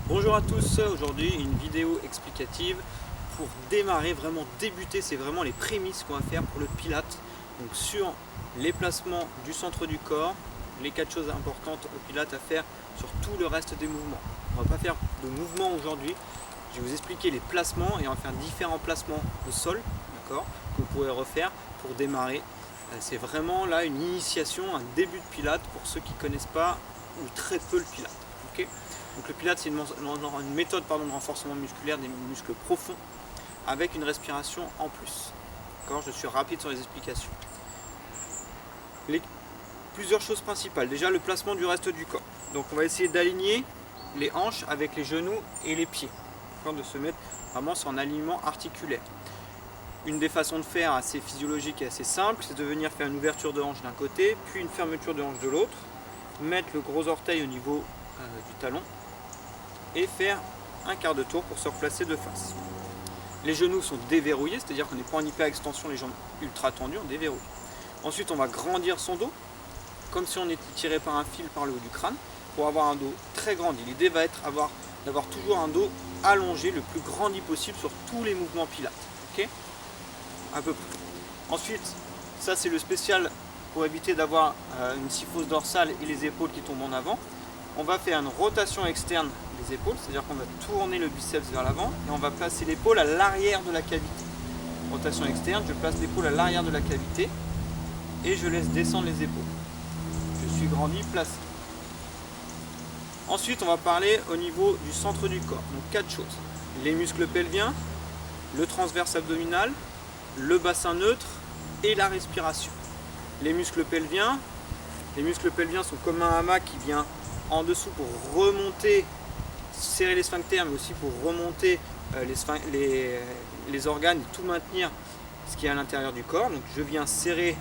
Bonjour à tous, aujourd'hui une vidéo explicative pour démarrer, vraiment débuter, c'est vraiment les prémices qu'on va faire pour le Pilates. Donc sur les placements du centre du corps, les 4 choses importantes au Pilates à faire sur tout le reste des mouvements. On va pas faire de mouvements aujourd'hui, je vais vous expliquer les placements et on va faire différents placements au sol, d'accord, que vous pourrez refaire pour démarrer. C'est vraiment là une initiation, un début de Pilates pour ceux qui ne connaissent pas ou très peu le Pilates. Okay. Donc le Pilates, c'est une méthode de renforcement musculaire des muscles profonds avec une respiration en plus. Je suis rapide sur les explications. Plusieurs choses principales. Déjà le placement du reste du corps. Donc on va essayer d'aligner les hanches avec les genoux et les pieds. De se mettre vraiment sur un alignement articulaire. Une des façons de faire assez physiologique et assez simple, c'est de venir faire une ouverture de hanche d'un côté, puis une fermeture de hanche de l'autre, mettre le gros orteil au niveau du talon et faire un quart de tour pour se replacer de face. Les genoux sont déverrouillés, c'est-à-dire qu'on n'est pas en hyper-extension, les jambes ultra tendues, on déverrouille. Ensuite, on va grandir son dos, comme si on était tiré par un fil par le haut du crâne, pour avoir un dos très grandi. L'idée va être d'avoir toujours un dos allongé le plus grandi possible sur tous les mouvements Pilates. Okay, à peu près. Ensuite, ça c'est le spécial pour éviter d'avoir une syphose dorsale et les épaules qui tombent en avant. On va faire une rotation externe des épaules, c'est-à-dire qu'on va tourner le biceps vers l'avant et on va placer l'épaule à l'arrière de la cavité. Rotation externe, je place l'épaule à l'arrière de la cavité et je laisse descendre les épaules. Je suis grandi, placé. Ensuite, on va parler au niveau du centre du corps. Donc 4 choses. Les muscles pelviens, le transverse abdominal, le bassin neutre et la respiration. Les muscles pelviens sont comme un hamac qui vient en dessous pour remonter, serrer les sphincters, mais aussi pour remonter les organes et tout maintenir ce qui est à l'intérieur du corps. Donc je viens serrer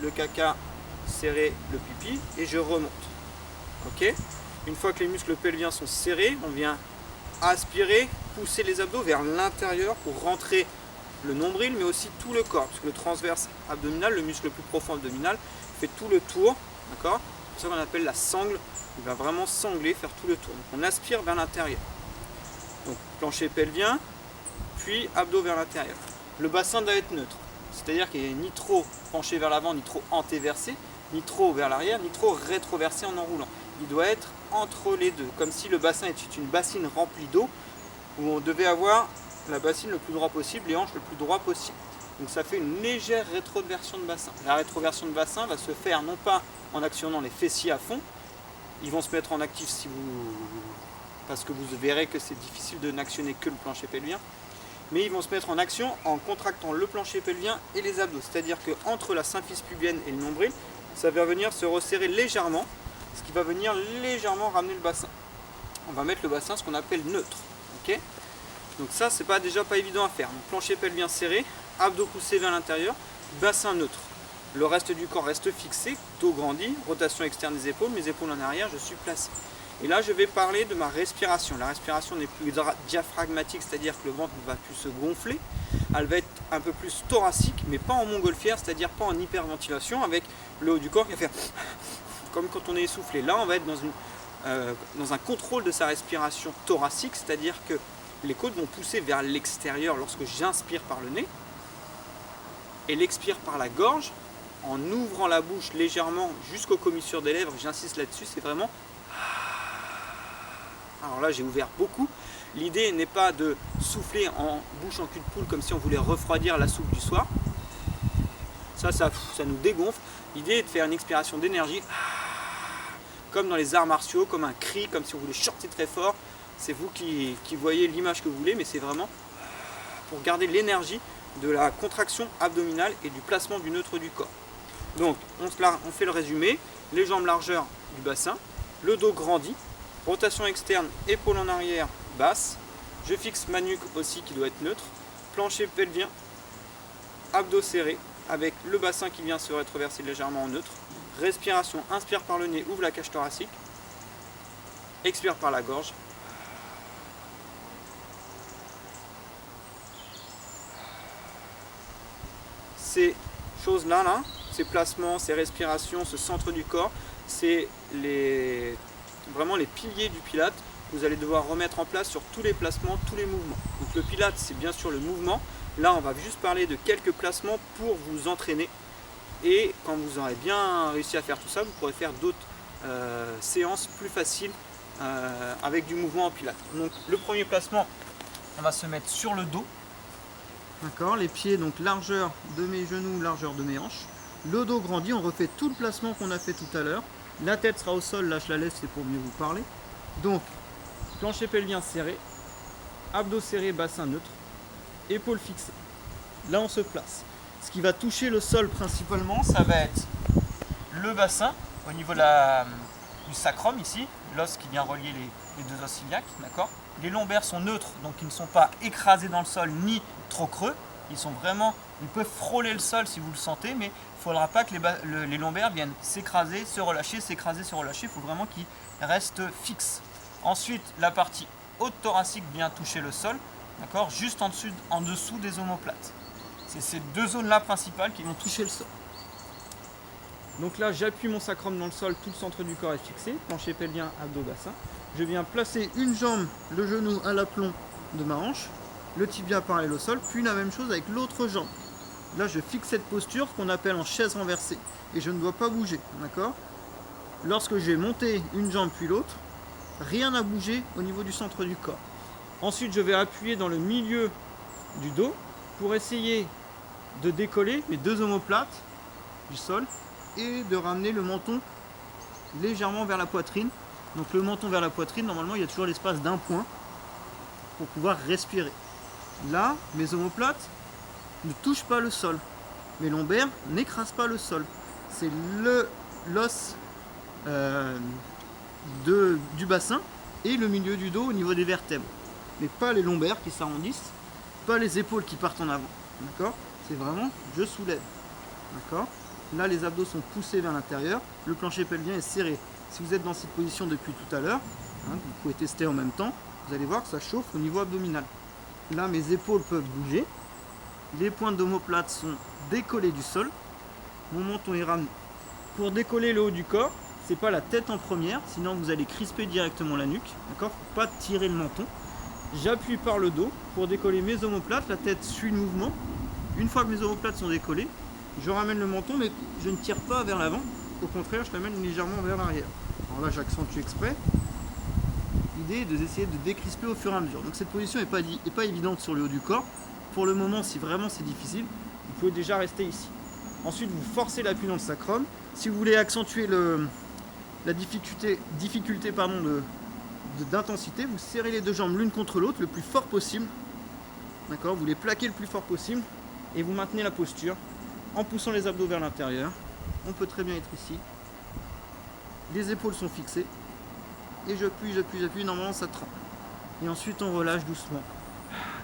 le caca, serrer le pipi et je remonte. Ok ? Une fois que les muscles pelviens sont serrés, on vient aspirer, pousser les abdos vers l'intérieur pour rentrer le nombril, mais aussi tout le corps, parce que le transverse abdominal, le muscle le plus profond abdominal, fait tout le tour, d'accord ? C'est ça qu'on appelle la sangle. Il va vraiment sangler, faire tout le tour. Donc on aspire vers l'intérieur. Donc plancher pelvien, puis abdos vers l'intérieur. Le bassin doit être neutre, c'est-à-dire qu'il n'est ni trop penché vers l'avant, ni trop antéversé, ni trop vers l'arrière, ni trop rétroversé en enroulant. Il doit être entre les deux, comme si le bassin était une bassine remplie d'eau, où on devait avoir la bassine le plus droit possible, les hanches le plus droit possible. Donc ça fait une légère rétroversion de bassin. La rétroversion de bassin va se faire non pas en actionnant les fessiers à fond, ils vont se mettre en actif parce que vous verrez que c'est difficile de n'actionner que le plancher pelvien, mais ils vont se mettre en action en contractant le plancher pelvien et les abdos. C'est-à-dire qu'entre la symphyse pubienne et le nombril, ça va venir se resserrer légèrement, ce qui va venir légèrement ramener le bassin. On va mettre le bassin ce qu'on appelle neutre. Okay, donc ça, c'est déjà pas évident à faire. Donc, plancher pelvien serré, abdos poussés vers l'intérieur, bassin neutre. Le reste du corps reste fixé, dos grandi, rotation externe des épaules, mes épaules en arrière, je suis placé. Et là, je vais parler de ma respiration. La respiration n'est plus diaphragmatique, c'est-à-dire que le ventre ne va plus se gonfler. Elle va être un peu plus thoracique, mais pas en montgolfière, c'est-à-dire pas en hyperventilation, avec le haut du corps qui va faire comme quand on est essoufflé. Là, on va être dans un contrôle de sa respiration thoracique, c'est-à-dire que les côtes vont pousser vers l'extérieur lorsque j'inspire par le nez et l'expire par la gorge en ouvrant la bouche légèrement jusqu'aux commissures des lèvres. J'insiste là-dessus, c'est vraiment... Alors là, j'ai ouvert beaucoup. L'idée n'est pas de souffler en bouche en cul de poule comme si on voulait refroidir la soupe du soir. Ça nous dégonfle. L'idée est de faire une expiration d'énergie, comme dans les arts martiaux, comme un cri, comme si on voulait chanter très fort. C'est vous qui voyez l'image que vous voulez, mais c'est vraiment pour garder l'énergie de la contraction abdominale et du placement du neutre du corps. Donc, on fait le résumé. Les jambes largeur du bassin, le dos grandi, rotation externe, épaule en arrière, basse. Je fixe ma nuque aussi qui doit être neutre. Plancher pelvien, abdos serrés, avec le bassin qui vient se rétroverser légèrement en neutre. Respiration, inspire par le nez, ouvre la cage thoracique. Expire par la gorge. Ces choses-là, ces placements, ces respirations, ce centre du corps, c'est vraiment les piliers du Pilates que vous allez devoir remettre en place sur tous les placements, tous les mouvements. Donc le Pilates, c'est bien sûr le mouvement. Là, on va juste parler de quelques placements pour vous entraîner. Et quand vous aurez bien réussi à faire tout ça, vous pourrez faire d'autres séances plus faciles avec du mouvement en Pilates. Donc le premier placement, on va se mettre sur le dos. D'accord, les pieds, donc largeur de mes genoux, largeur de mes hanches. Le dos grandit, on refait tout le placement qu'on a fait tout à l'heure. La tête sera au sol, là je la laisse, c'est pour mieux vous parler. Donc, plancher pelvien serré, abdos serrés, bassin neutre, épaules fixées. Là on se place. Ce qui va toucher le sol principalement, ça va être le bassin au niveau du sacrum ici, l'os qui vient relier les deux os iliaques, d'accord. Les lombaires sont neutres, donc ils ne sont pas écrasés dans le sol ni trop creux. Ils peuvent frôler le sol si vous le sentez, mais il ne faudra pas que les lombaires viennent s'écraser, se relâcher, s'écraser, se relâcher. Il faut vraiment qu'ils restent fixes. Ensuite, la partie haute thoracique vient toucher le sol, d'accord, juste en dessous des omoplates. C'est ces deux zones-là principales qui vont toucher le sol. Donc là, j'appuie mon sacrum dans le sol, tout le centre du corps est fixé, plancher pelvien, abdos, bassin. Je viens placer une jambe, le genou à l'aplomb de ma hanche, le tibia parallèle au sol, puis la même chose avec l'autre jambe. Là, je fixe cette posture qu'on appelle en chaise renversée et je ne dois pas bouger, d'accord? Lorsque j'ai monté une jambe puis l'autre, rien n'a bougé au niveau du centre du corps. Ensuite, je vais appuyer dans le milieu du dos pour essayer de décoller mes deux omoplates du sol et de ramener le menton légèrement vers la poitrine. Donc le menton vers la poitrine, normalement il y a toujours l'espace d'un point pour pouvoir respirer. Là, mes omoplates ne touchent pas le sol. Mes lombaires n'écrasent pas le sol. C'est l'os du bassin et le milieu du dos au niveau des vertèbres. Mais pas les lombaires qui s'arrondissent, pas les épaules qui partent en avant. D'accord? C'est vraiment, je soulève. D'accord? Là, les abdos sont poussés vers l'intérieur. Le plancher pelvien est serré. Si vous êtes dans cette position depuis tout à l'heure, vous pouvez tester en même temps, vous allez voir que ça chauffe au niveau abdominal. Là, mes épaules peuvent bouger. Les pointes d'omoplate sont décollées du sol. Mon menton est ramené. Pour décoller le haut du corps, c'est pas la tête en première, sinon vous allez crisper directement la nuque. D'accord? Faut pas tirer le menton. J'appuie par le dos pour décoller mes omoplates. La tête suit le mouvement. Une fois que mes omoplates sont décollées, je ramène le menton, mais je ne tire pas vers l'avant. Au contraire, je l'amène légèrement vers l'arrière. Alors là, j'accentue exprès. L'idée est d'essayer de décrisper au fur et à mesure. Donc cette position n'est pas évidente sur le haut du corps. Pour le moment, si vraiment c'est difficile, vous pouvez déjà rester ici. Ensuite, vous forcez l'appui dans le sacrum. Si vous voulez accentuer la difficulté d'intensité, vous serrez les deux jambes l'une contre l'autre le plus fort possible. D'accord? Vous les plaquez le plus fort possible et vous maintenez la posture en poussant les abdos vers l'intérieur. On peut très bien être ici. Les épaules sont fixées. Et j'appuie, normalement ça trempe. Et ensuite on relâche doucement.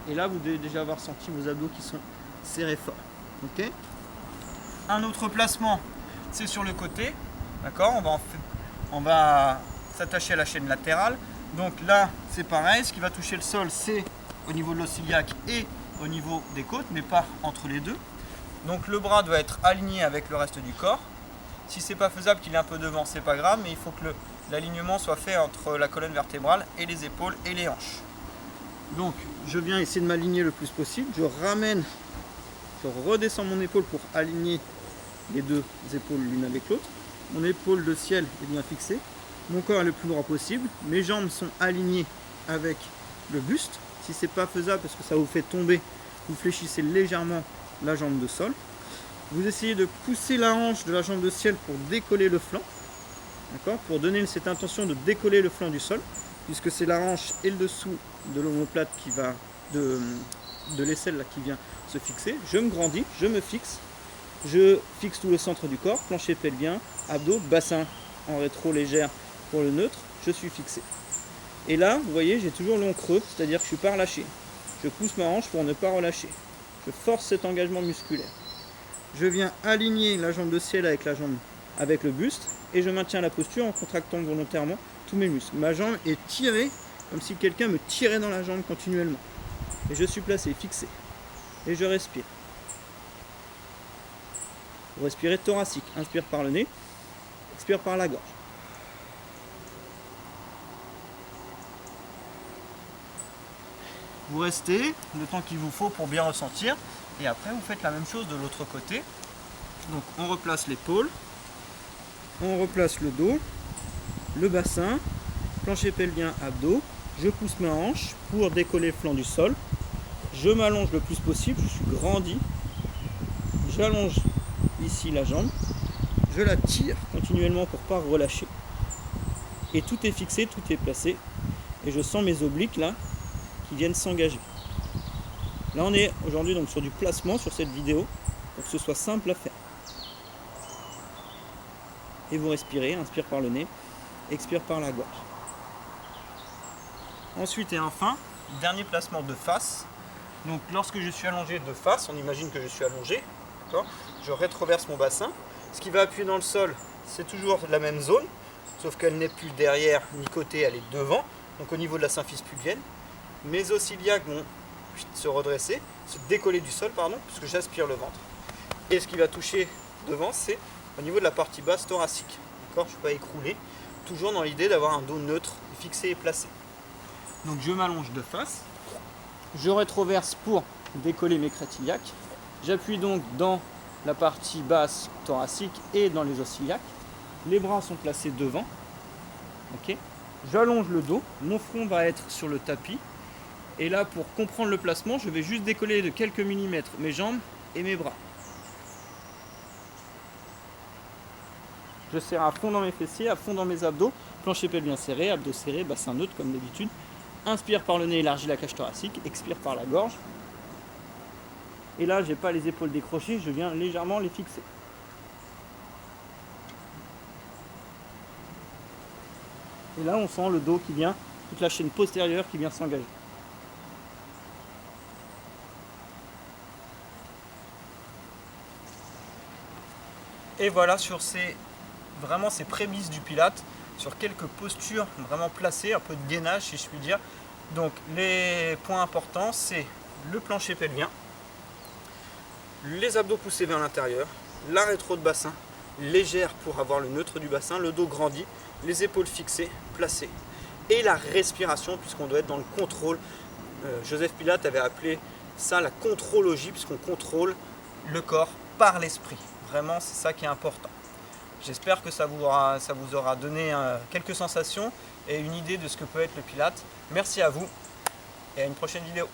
Et là vous devez déjà avoir senti vos abdos qui sont serrés fort. Ok? Un autre placement, c'est sur le côté. D'accord? On va s'attacher à la chaîne latérale. Donc là c'est pareil, ce qui va toucher le sol c'est au niveau de l'os iliaque et au niveau des côtes, mais pas entre les deux. Donc le bras doit être aligné avec le reste du corps. Si c'est pas faisable qu'il est un peu devant, c'est pas grave, mais il faut que l'alignement soit fait entre la colonne vertébrale et les épaules et les hanches. Donc je viens essayer de m'aligner le plus possible. Je redescends mon épaule pour aligner les deux épaules l'une avec l'autre. Mon épaule de ciel est bien fixée. Mon corps est le plus droit possible. Mes jambes sont alignées avec le buste. Si c'est pas faisable parce que ça vous fait tomber, vous fléchissez légèrement la jambe de sol. Vous essayez de pousser la hanche de la jambe de ciel pour décoller le flanc. D'accord? Pour donner cette intention de décoller le flanc du sol, puisque c'est la hanche et le dessous de l'omoplate qui va de l'aisselle là qui vient se fixer. Je me grandis, je me fixe. Je fixe tout le centre du corps, plancher pelvien, abdos, bassin en rétro légère pour le neutre. Je suis fixé. Et là, vous voyez, j'ai toujours long creux, c'est-à-dire que je ne suis pas relâché. Je pousse ma hanche pour ne pas relâcher. Je force cet engagement musculaire. Je viens aligner la jambe de ciel avec la jambe avec le buste et je maintiens la posture en contractant volontairement tous mes muscles. Ma jambe est tirée comme si quelqu'un me tirait dans la jambe continuellement. Et je suis placé, fixé. Et je respire. Vous respirez thoracique. Inspire par le nez, expire par la gorge. Vous restez le temps qu'il vous faut pour bien ressentir. Et après, vous faites la même chose de l'autre côté. Donc, on replace l'épaule, on replace le dos, le bassin, plancher pelvien, abdos. Je pousse ma hanche pour décoller le flanc du sol. Je m'allonge le plus possible, je suis grandi. J'allonge ici la jambe. Je la tire continuellement pour ne pas relâcher. Et tout est fixé, tout est placé. Et je sens mes obliques là qui viennent s'engager. Là on est aujourd'hui donc sur du placement sur cette vidéo pour que ce soit simple à faire. Et vous respirez, inspire par le nez, expire par la gorge. Ensuite et enfin, dernier placement de face. Donc lorsque je suis allongé de face, on imagine que je suis allongé, je rétroverse mon bassin. Ce qui va appuyer dans le sol, c'est toujours la même zone, sauf qu'elle n'est plus derrière ni côté, elle est devant. Donc au niveau de la symphyse pubienne, mes os iliaques vont se redresser, se décoller du sol, puisque j'aspire le ventre. Et ce qui va toucher devant, c'est au niveau de la partie basse thoracique. Je ne suis pas écroulé, toujours dans l'idée d'avoir un dos neutre, fixé et placé. Donc je m'allonge de face, je rétroverse pour décoller mes crêtes iliaques. J'appuie donc dans la partie basse thoracique et dans les os iliaques. Les bras sont placés devant. J'allonge le dos, mon front va être sur le tapis. Et là, pour comprendre le placement, je vais juste décoller de quelques millimètres mes jambes et mes bras. Je serre à fond dans mes fessiers, à fond dans mes abdos, plancher pelvien serré, abdos serrés, bassin neutre comme d'habitude. Inspire par le nez, élargis la cage thoracique, expire par la gorge. Et là, je n'ai pas les épaules décrochées, je viens légèrement les fixer. Et là, on sent le dos qui vient, toute la chaîne postérieure qui vient s'engager. Et voilà sur ces prémices du Pilate, sur quelques postures vraiment placées, un peu de gainage si je puis dire. Donc les points importants, c'est le plancher pelvien, les abdos poussés vers l'intérieur, la rétro de bassin légère pour avoir le neutre du bassin, le dos grandi, les épaules fixées, placées. Et la respiration, puisqu'on doit être dans le contrôle. Joseph Pilate avait appelé ça la contrôlogie, puisqu'on contrôle le corps par l'esprit. Vraiment, c'est ça qui est important. J'espère que ça vous aura donné quelques sensations et une idée de ce que peut être le Pilate. Merci à vous et à une prochaine vidéo.